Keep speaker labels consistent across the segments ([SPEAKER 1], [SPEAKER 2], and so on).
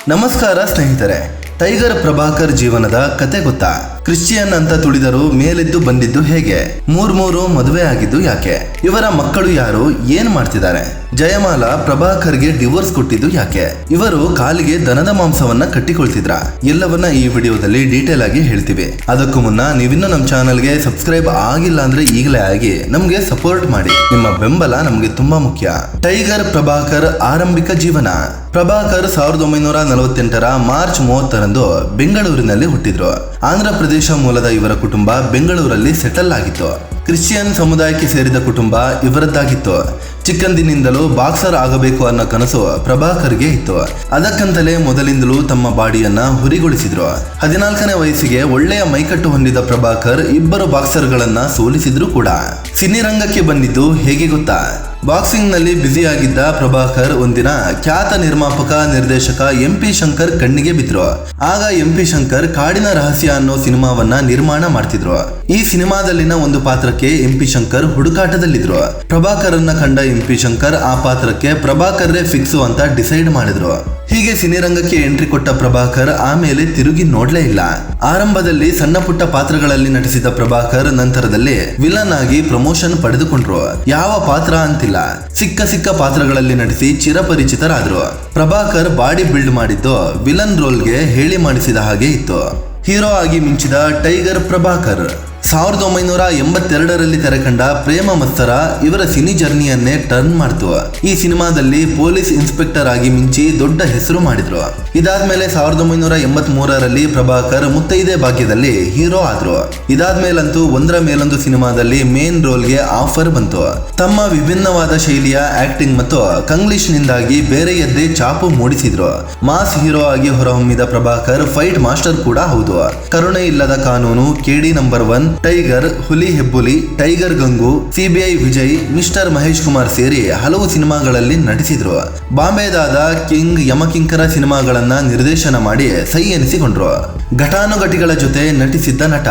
[SPEAKER 1] ನಮಸ್ಕಾರ ಸ್ನೇಹಿತರೆ, ಟೈಗರ್ ಪ್ರಭಾಕರ್ ಜೀವನದ ಕತೆ ಗೊತ್ತಾ? ಕ್ರಿಶ್ಚಿಯನ್ ಅಂತ ತುಳಿದರು ಮೇಲೆದ್ದು ಬಂದಿದ್ದು ಹೇಗೆ? ಮೂರು ಮದುವೆ ಆಗಿದ್ದು ಯಾಕೆ? ಇವರ ಮಕ್ಕಳು ಯಾರು? ಏನ್ ಮಾಡ್ತಿದ್ದಾರೆ? ಜಯಮಾಲಾ ಪ್ರಭಾಕರ್ಗೆ ಡಿವೋರ್ಸ್ ಕೊಟ್ಟಿದ್ದು ಯಾಕೆ? ಇವರು ಕಾಲಿಗೆ ದನದ ಮಾಂಸವನ್ನ ಕಟ್ಟಿಕೊಳ್ತಿದ್ರ? ಎಲ್ಲವನ್ನ ಈ ವಿಡಿಯೋದಲ್ಲಿ ಡೀಟೇಲ್ ಆಗಿ ಹೇಳ್ತೀವಿ. ಅದಕ್ಕೂ ಮುನ್ನ ನೀವಿನ್ನೂ ನಮ್ಮ ಚಾನಲ್ಗೆ ಸಬ್ಸ್ಕ್ರೈಬ್ ಆಗಿಲ್ಲ ಅಂದ್ರೆ ಈಗಲೇ ಆಗಿ ನಮ್ಗೆ ಸಪೋರ್ಟ್ ಮಾಡಿ. ನಿಮ್ಮ ಬೆಂಬಲ ನಮ್ಗೆ ತುಂಬಾ ಮುಖ್ಯ. ಟೈಗರ್ ಪ್ರಭಾಕರ್ ಆರಂಭಿಕ ಜೀವನ. ಪ್ರಭಾಕರ್ 1948ರ ಮಾರ್ಚ್ 30ರಂದು ಬೆಂಗಳೂರಿನಲ್ಲಿ ಹುಟ್ಟಿದ್ರು. ಆಂಧ್ರ ಪ್ರದೇಶ ಮೂಲದ ಇವರ ಕುಟುಂಬ ಬೆಂಗಳೂರಲ್ಲಿ ಸೆಟಲ್ ಆಗಿತ್ತು. ಕ್ರಿಶ್ಚಿಯನ್ ಸಮುದಾಯಕ್ಕೆ ಸೇರಿದ ಕುಟುಂಬ ಇವರದ್ದಾಗಿತ್ತು. ಚಿಕ್ಕಂದಿನಿಂದಲೂ ಬಾಕ್ಸರ್ ಆಗಬೇಕು ಅನ್ನೋ ಕನಸು ಪ್ರಭಾಕರ್ಗೆ ಇತ್ತು. ಅದಕ್ಕಂತಲೇ ಮೊದಲಿಂದಲೂ ತಮ್ಮ ಬಾಡಿಯನ್ನ ಹುರಿಗೊಳಿಸಿದ್ರು. 14ನೇ ವಯಸ್ಸಿಗೆ ಒಳ್ಳೆಯ ಮೈಕಟ್ಟು ಹೊಂದಿದ ಪ್ರಭಾಕರ್ ಇಬ್ಬರು ಬಾಕ್ಸರ್ಗಳನ್ನ ಸೋಲಿಸಿದ್ರು ಕೂಡ. ಸಿನಿರಂಗಕ್ಕೆ ಬಂದಿದ್ದು ಹೇಗೆ ಗೊತ್ತಾ? ಬಾಕ್ಸಿಂಗ್ ನಲ್ಲಿ ಬ್ಯುಸಿಯಾಗಿದ್ದ ಪ್ರಭಾಕರ್ ಒಂದಿನ ಖ್ಯಾತ ನಿರ್ಮಾಪಕ ನಿರ್ದೇಶಕ MP ಶಂಕರ್ ಕಣ್ಣಿಗೆ ಬಿದ್ರು. ಆಗ MP ಶಂಕರ್ ಕಾಡಿನ ರಹಸ್ಯ ಅನ್ನೋ ಸಿನಿಮಾವನ್ನ ನಿರ್ಮಾಣ ಮಾಡ್ತಿದ್ರು. ಈ ಸಿನಿಮಾದಲ್ಲಿನ ಒಂದು ಪಾತ್ರಕ್ಕೆ MP ಶಂಕರ್ ಹುಡುಕಾಟದಲ್ಲಿದ್ರು. ಪ್ರಭಾಕರನ್ನ ಕಂಡ MP ಶಂಕರ್ ಆ ಪಾತ್ರಕ್ಕೆ ಪ್ರಭಾಕರ್ರೇ ಫಿಕ್ಸು ಅಂತ ಡಿಸೈಡ್ ಮಾಡಿದ್ರು. ಹೀಗೆ ಸಿನಿರಂಗಕ್ಕೆ ಎಂಟ್ರಿ ಕೊಟ್ಟ ಪ್ರಭಾಕರ್ ಆಮೇಲೆ ತಿರುಗಿ ನೋಡ್ಲೇ ಇಲ್ಲ. ಆರಂಭದಲ್ಲಿ ಸಣ್ಣ ಪುಟ್ಟ ಪಾತ್ರಗಳಲ್ಲಿ ನಟಿಸಿದ ಪ್ರಭಾಕರ್ ನಂತರದಲ್ಲಿ ವಿಲನ್ ಆಗಿ ಪ್ರಮೋಷನ್ ಪಡೆದುಕೊಂಡ್ರು. ಯಾವ ಪಾತ್ರ ಅಂತಿಲ್ಲ, ಸಿಕ್ಕ ಪಾತ್ರಗಳಲ್ಲಿ ನಟಿಸಿ ಚಿರಪರಿಚಿತರಾದ್ರು. ಪ್ರಭಾಕರ್ ಬಾಡಿ ಬಿಲ್ಡ್ ಮಾಡಿದ್ದು ವಿಲನ್ ರೋಲ್ಗೆ ಹೇಳಿ ಮಾಡಿಸಿದ ಹಾಗೆ ಇತ್ತು. ಹೀರೋ ಆಗಿ ಮಿಂಚಿದ ಟೈಗರ್ ಪ್ರಭಾಕರ್ 1982ರಲ್ಲಿ ತೆರೆಕಂಡ ಪ್ರೇಮ ಮತ್ಸರ ಇವರ ಸಿನಿ ಜರ್ನಿಯನ್ನೇ ಟರ್ನ್ ಮಾಡ್ತು. ಈ ಸಿನಿಮಾದಲ್ಲಿ ಪೊಲೀಸ್ ಇನ್ಸ್ಪೆಕ್ಟರ್ ಆಗಿ ಮಿಂಚಿ ದೊಡ್ಡ ಹೆಸರು ಮಾಡಿದ್ರು. ಇದಾದ್ಮೇಲೆ 1983ರಲ್ಲಿ ಪ್ರಭಾಕರ್ ಮುತ್ತೈದೆ ಭಾಗ್ಯದಲ್ಲಿ ಹೀರೋ ಆದ್ರು. ಇದಾದ್ಮೇಲಂತೂ ಒಂದರ ಮೇಲೊಂದು ಸಿನಿಮಾದಲ್ಲಿ ಮೇನ್ ರೋಲ್ಗೆ ಆಫರ್ ಬಂತು. ತಮ್ಮ ವಿಭಿನ್ನವಾದ ಶೈಲಿಯ ಆಕ್ಟಿಂಗ್ ಮತ್ತು ಕಂಗ್ಲೀಷ್ ನಿಂದಾಗಿ ಬೇರೆಯದ್ದೇ ಚಾಪು ಮೂಡಿಸಿದ್ರು. ಮಾಸ್ ಹೀರೋ ಆಗಿ ಹೊರಹೊಮ್ಮಿದ ಪ್ರಭಾಕರ್ ಫೈಟ್ ಮಾಸ್ಟರ್ ಕೂಡ ಹೌದು. ಕರುಣೆ ಇಲ್ಲದ ಕಾನೂನು, KD number 1, tiger, Huli Hebbuli, tiger Gangu, CBI Vijay, mister Mahesh Kumar ಸೇರಿ ಹಲವು ಸಿನಿಮಾಗಳಲ್ಲಿ ನಟಿಸಿದ್ರು. ಬಾಂಬೆದಾದ ಕಿಂಗ್, ಯಮಕಿಂಕರ ಸಿನಿಮಾಗಳನ್ನ ನಿರ್ದೇಶನ ಮಾಡಿ ಸೈ ಎನಿಸಿಕೊಂಡ್ರು. ಘಟಾನುಘಟಿಗಳ ಜೊತೆ ನಟಿಸಿದ್ದ ನಟ.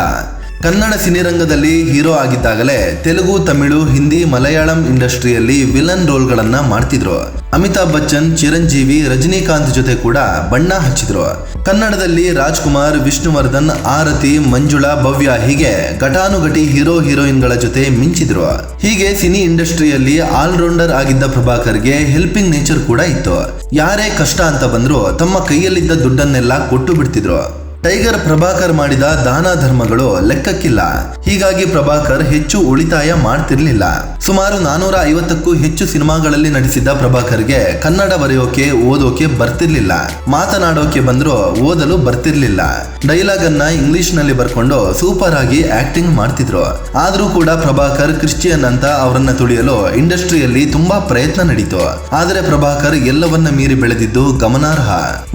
[SPEAKER 1] ಕನ್ನಡ ಸಿನಿರಂಗದಲ್ಲಿ ಹೀರೋ ಆಗಿದ್ದಾಗಲೇ ತೆಲುಗು, ತಮಿಳು, ಹಿಂದಿ, ಮಲಯಾಳಂ ಇಂಡಸ್ಟ್ರಿಯಲ್ಲಿ ವಿಲನ್ ರೋಲ್ಗಳನ್ನ ಮಾಡ್ತಿದ್ರು. ಅಮಿತಾಬ್ ಬಚ್ಚನ್, ಚಿರಂಜೀವಿ, ರಜನಿಕಾಂತ್ ಜೊತೆ ಕೂಡ ಬಣ್ಣ ಹಚ್ಚಿದ್ರು. ಕನ್ನಡದಲ್ಲಿ ರಾಜ್ಕುಮಾರ್, ವಿಷ್ಣುವರ್ಧನ್, ಆರತಿ, ಮಂಜುಳಾ, ಭವ್ಯ ಹೀಗೆ ಘಟಾನುಘಟಿ ಹೀರೋ ಹೀರೋಯಿನ್ಗಳ ಜೊತೆ ಮಿಂಚಿದ್ರು. ಹೀಗೆ ಸಿನಿ ಇಂಡಸ್ಟ್ರಿಯಲ್ಲಿ ಆಲ್ರೌಂಡರ್ ಆಗಿದ್ದ ಪ್ರಭಾಕರ್ಗೆ ಹೆಲ್ಪಿಂಗ್ ನೇಚರ್ ಕೂಡ ಇತ್ತು. ಯಾರೇ ಕಷ್ಟ ಅಂತ ಬಂದ್ರು ತಮ್ಮ ಕೈಯಲ್ಲಿದ್ದ ದುಡ್ಡನ್ನೆಲ್ಲ ಕೊಟ್ಟು ಬಿಡ್ತಿದ್ರು. ಟೈಗರ್ ಪ್ರಭಾಕರ್ ಮಾಡಿದ ದಾನ ಧರ್ಮಗಳು ಲೆಕ್ಕಕ್ಕಿಲ್ಲ. ಹೀಗಾಗಿ ಪ್ರಭಾಕರ್ ಹೆಚ್ಚು ಉಳಿತಾಯ ಮಾಡ್ತಿರ್ಲಿಲ್ಲ. ಸುಮಾರು 450ಕ್ಕೂ ಹೆಚ್ಚು ಸಿನಿಮಾಗಳಲ್ಲಿ ನಟಿಸಿದ್ದ ಪ್ರಭಾಕರ್ಗೆ ಕನ್ನಡ ಬರೆಯೋಕೆ ಓದೋಕೆ ಬರ್ತಿರ್ಲಿಲ್ಲ. ಮಾತನಾಡೋಕೆ ಬಂದ್ರು ಓದಲು ಬರ್ತಿರ್ಲಿಲ್ಲ. ಡೈಲಾಗ್ ಅನ್ನ ಇಂಗ್ಲಿಷ್ ನಲ್ಲಿ ಬರ್ಕೊಂಡು ಸೂಪರ್ ಆಗಿ ಆಕ್ಟಿಂಗ್ ಮಾಡ್ತಿದ್ರು. ಆದ್ರೂ ಕೂಡ ಪ್ರಭಾಕರ್ ಕ್ರಿಶ್ಚಿಯನ್ ಅಂತ ಅವರನ್ನ ತುಳಿಯಲು ಇಂಡಸ್ಟ್ರಿಯಲ್ಲಿ ತುಂಬಾ ಪ್ರಯತ್ನ ನಡೀತು. ಆದ್ರೆ ಪ್ರಭಾಕರ್ ಎಲ್ಲವನ್ನ ಮೀರಿ ಬೆಳೆದಿದ್ದು ಗಮನಾರ್ಹ.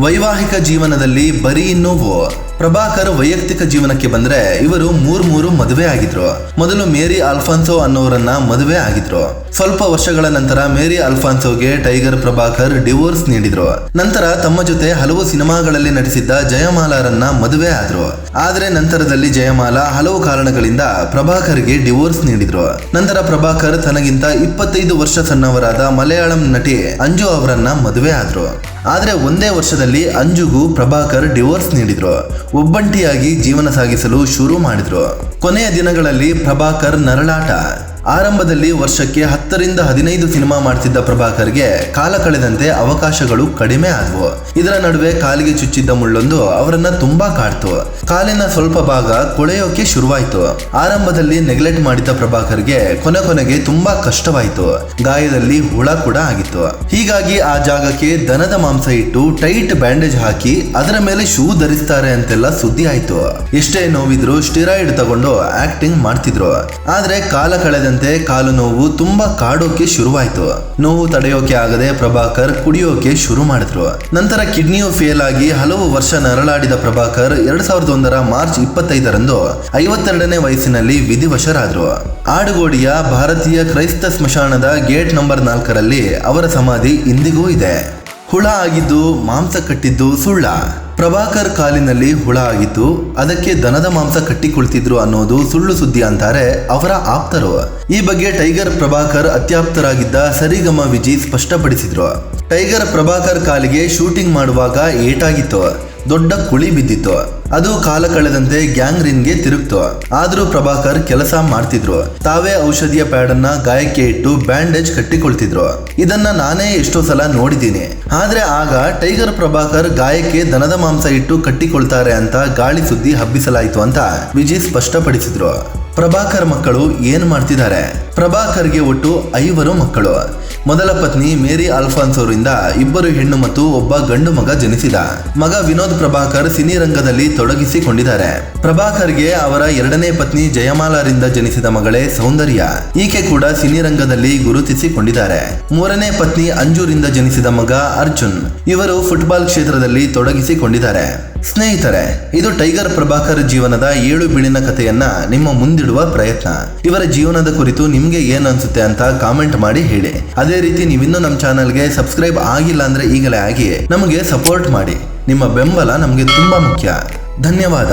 [SPEAKER 1] ವೈವಾಹಿಕ ಜೀವನದಲ್ಲಿ ಬರೀ ನೋವು. ಪ್ರಭಾಕರ್ ವೈಯಕ್ತಿಕ ಜೀವನಕ್ಕೆ ಬಂದ್ರೆ ಇವರು ಮೂರು ಮದುವೆ ಆಗಿದ್ರು. ಮೊದಲು ಮೇರಿ ಅಲ್ಫಾನ್ಸೋ ಅನ್ನೋರನ್ನ ಮದುವೆ ಆಗಿದ್ರು. ಸ್ವಲ್ಪ ವರ್ಷಗಳ ನಂತರ ಮೇರಿ ಅಲ್ಫಾನ್ಸೋಗೆ ಟೈಗರ್ ಪ್ರಭಾಕರ್ ಡಿವೋರ್ಸ್ ನೀಡಿದ್ರು. ನಂತರ ತಮ್ಮ ಜೊತೆ ಹಲವು ಸಿನಿಮಾಗಳಲ್ಲಿ ನಟಿಸಿದ್ದ ಜಯಮಾಲಾರನ್ನ ಮದುವೆ ಆದ್ರು. ಆದ್ರೆ ನಂತರದಲ್ಲಿ ಜಯಮಾಲಾ ಹಲವು ಕಾರಣಗಳಿಂದ ಪ್ರಭಾಕರ್ಗೆ ಡಿವೋರ್ಸ್ ನೀಡಿದ್ರು. ನಂತರ ಪ್ರಭಾಕರ್ ತನಗಿಂತ 25 ವರ್ಷ ಸಣ್ಣವರಾದ ಮಲಯಾಳಂ ನಟಿ ಅಂಜು ಅವರನ್ನ ಮದುವೆ ಆದ್ರು. ಆದ್ರೆ ಒಂದೇ ವರ್ಷದಲ್ಲಿ ಅಂಜುಗೂ ಪ್ರಭಾಕರ್ ಡಿವೋರ್ಸ್ ನೀಡಿದ್ರು. ಒಬ್ಬಂಟಿಯಾಗಿ ಜೀವನ ಸಾಗಿಸಲು ಶುರು ಮಾಡಿದ್ರು. ಕೊನೆಯ ದಿನಗಳಲ್ಲಿ ಪ್ರಭಾಕರ್ ನರಳಾಟ. ಆರಂಭದಲ್ಲಿ ವರ್ಷಕ್ಕೆ 10ರಿಂದ 15 ಸಿನಿಮಾ ಮಾಡ್ತಿದ್ದ ಪ್ರಭಾಕರ್ಗೆ ಕಾಲ ಕಳೆದಂತೆ ಅವಕಾಶಗಳು ಕಡಿಮೆ ಆದವು. ಇದರ ನಡುವೆ ಕಾಲಿಗೆ ಚುಚ್ಚಿದ್ದ ಮುಳ್ಳೊಂದು ಅವರನ್ನ ತುಂಬಾ ಕಾಡ್ತು. ಕಾಲಿನ ಸ್ವಲ್ಪ ಭಾಗ ಕೊಳೆಯೋಕೆ ಶುರುವಾಯ್ತು. ಆರಂಭದಲ್ಲಿ ನೆಗ್ಲೆಕ್ಟ್ ಮಾಡಿದ್ದ ಪ್ರಭಾಕರ್ಗೆ ಕೊನೆಗೆ ತುಂಬಾ ಕಷ್ಟವಾಯಿತು. ಗಾಯದಲ್ಲಿ ಹುಳ ಕೂಡ ಆಗಿತ್ತು. ಹೀಗಾಗಿ ಆ ಜಾಗಕ್ಕೆ ದನದ ಮಾಂಸ ಇಟ್ಟು ಟೈಟ್ ಬ್ಯಾಂಡೇಜ್ ಹಾಕಿ ಅದರ ಮೇಲೆ ಶೂ ಧರಿಸ್ತಾರೆ ಅಂತೆಲ್ಲ ಸುದ್ದಿ ಆಯ್ತು. ಎಷ್ಟೇ ನೋವಿದ್ರು ಸ್ಟಿರಾಯ್ಡ್ ತಗೊಂಡು ಆಕ್ಟಿಂಗ್ ಮಾಡ್ತಿದ್ರು. ಆದ್ರೆ ಕಾಲ ಕಳೆದ ಕಾಲು ನೋವು ತುಂಬಾ ಕಾಡೋಕೆ ಶುರುವಾಯ್ತು. ನೋವು ತಡೆಯೋಕೆ ಆಗದೆ ಪ್ರಭಾಕರ್ ಕುಡಿಯೋಕೆ ಶುರು ಮಾಡಿದ್ರು. ನಂತರ ಕಿಡ್ನಿಯು ಫೇಲ್ ಆಗಿ ಹಲವು ವರ್ಷ ನರಳಾಡಿದ ಪ್ರಭಾಕರ್ 2001ರ ಮಾರ್ಚ್ 25ರಂದು 52ನೇ ವಯಸ್ಸಿನಲ್ಲಿ ವಿಧಿವಶರಾದ್ರು. ಆಡುಗೋಡಿಯ ಭಾರತೀಯ ಕ್ರೈಸ್ತ ಸ್ಮಶಾನದ ಗೇಟ್ ನಂಬರ್ 4ರಲ್ಲಿ ಅವರ ಸಮಾಧಿ ಇಂದಿಗೂ ಇದೆ. ಹುಳ ಆಗಿದ್ದು ಮಾಂಸ ಕಟ್ಟಿದ್ದು ಸುಳ್ಳ. ಪ್ರಭಾಕರ್ ಕಾಲಿನಲ್ಲಿ ಹುಳ ಆಗಿತ್ತು, ಅದಕ್ಕೆ ದನದ ಮಾಂಸ ಕಟ್ಟಿಕೊಳ್ತಿದ್ರು ಅನ್ನೋದು ಸುಳ್ಳು ಸುದ್ದಿ ಅಂತಾರೆ ಅವರ ಆಪ್ತರು. ಈ ಬಗ್ಗೆ ಟೈಗರ್ ಪ್ರಭಾಕರ್ ಅತ್ಯಾಪ್ತರಾಗಿದ್ದ ಸರಿಗಮ ವಿಜಿ ಸ್ಪಷ್ಟಪಡಿಸಿದ್ರು. ಟೈಗರ್ ಪ್ರಭಾಕರ್ ಕಾಲಿಗೆ ಶೂಟಿಂಗ್ ಮಾಡುವಾಗ ಏಟಾಗಿತ್ತು, ದೊಡ್ಡ ಕುಳಿ ಬಿದ್ದಿತ್ತು. ಅದು ಕಾಲ ಕಳೆದಂತೆ ಗ್ಯಾಂಗ್ ರಿನ್ಗೆ ತಿರುಗ್ತು. ಆದ್ರೂ ಪ್ರಭಾಕರ್ ಕೆಲಸ ಮಾಡ್ತಿದ್ರು. ತಾವೇ ಔಷಧಿಯ ಪ್ಯಾಡ್ ಅನ್ನ ಗಾಯಕ್ಕೆ ಇಟ್ಟು ಬ್ಯಾಂಡೇಜ್ ಕಟ್ಟಿಕೊಳ್ತಿದ್ರು. ಇದನ್ನ ನಾನೇ ಎಷ್ಟೋ ಸಲ ನೋಡಿದ್ದೀನಿ. ಆದ್ರೆ ಆಗ ಟೈಗರ್ ಪ್ರಭಾಕರ್ ಗಾಯಕ್ಕೆ ದನದ ಮಾಂಸ ಇಟ್ಟು ಕಟ್ಟಿಕೊಳ್ತಾರೆ ಅಂತ ಗಾಳಿ ಸುದ್ದಿ ಹಬ್ಬಿಸಲಾಯಿತು ಅಂತ ವಿಜಿ ಸ್ಪಷ್ಟಪಡಿಸಿದ್ರು. ಪ್ರಭಾಕರ್ ಮಕ್ಕಳು ಏನ್ ಮಾಡ್ತಿದ್ದಾರೆ? ಪ್ರಭಾಕರ್ಗೆ ಒಟ್ಟು 5 ಮಕ್ಕಳು. ಮೊದಲ ಪತ್ನಿ ಮೇರಿ ಅಲ್ಫಾನ್ಸ್ ಅವರಿಂದ 2 ಹೆಣ್ಣು ಮತ್ತು ಒಬ್ಬ ಗಂಡು ಮಗ ಜನಿಸಿದ. ಮಗ ವಿನೋದ್ ಪ್ರಭಾಕರ್ ಸಿನಿ ರಂಗದಲ್ಲಿ ತೊಡಗಿಸಿಕೊಂಡಿದ್ದಾರೆ. ಪ್ರಭಾಕರ್ಗೆ ಅವರ 2ನೇ ಪತ್ನಿ ಜಯಮಾಲಾರಿಂದ ಜನಿಸಿದ ಮಗಳೇ ಸೌಂದರ್ಯ. ಈಕೆ ಕೂಡ ಸಿನಿ ರಂಗದಲ್ಲಿ ಗುರುತಿಸಿಕೊಂಡಿದ್ದಾರೆ. 3ನೇ ಪತ್ನಿ ಅಂಜುರಿಂದ ಜನಿಸಿದ ಮಗ ಅರ್ಜುನ್. ಇವರು ಫುಟ್ಬಾಲ್ ಕ್ಷೇತ್ರದಲ್ಲಿ ತೊಡಗಿಸಿಕೊಂಡಿದ್ದಾರೆ. ಸ್ನೇಹಿತರೆ, ಇದು ಟೈಗರ್ ಪ್ರಭಾಕರ್ ಜೀವನದ 7 ಬೀಳಿನ ಕಥೆಯನ್ನ ನಿಮ್ಮ ಮುಂದಿಡುವ ಪ್ರಯತ್ನ. ಇವರ ಜೀವನದ ಕುರಿತು ನಿಮ್ಗೆ ಏನ್ ಅನ್ಸುತ್ತೆ ಅಂತ ಕಾಮೆಂಟ್ ಮಾಡಿ ಹೇಳಿ. ಅದೇ ರೀತಿ ನೀವಿನ್ನೂ ನಮ್ಮ ಚಾನಲ್ಗೆ ಸಬ್ಸ್ಕ್ರೈಬ್ ಆಗಿಲ್ಲ ಅಂದ್ರೆ ಈಗಲೇ ಆಗಿ ನಮಗೆ ಸಪೋರ್ಟ್ ಮಾಡಿ. ನಿಮ್ಮ ಬೆಂಬಲ ನಮಗೆ ತುಂಬಾ ಮುಖ್ಯ. ಧನ್ಯವಾದ.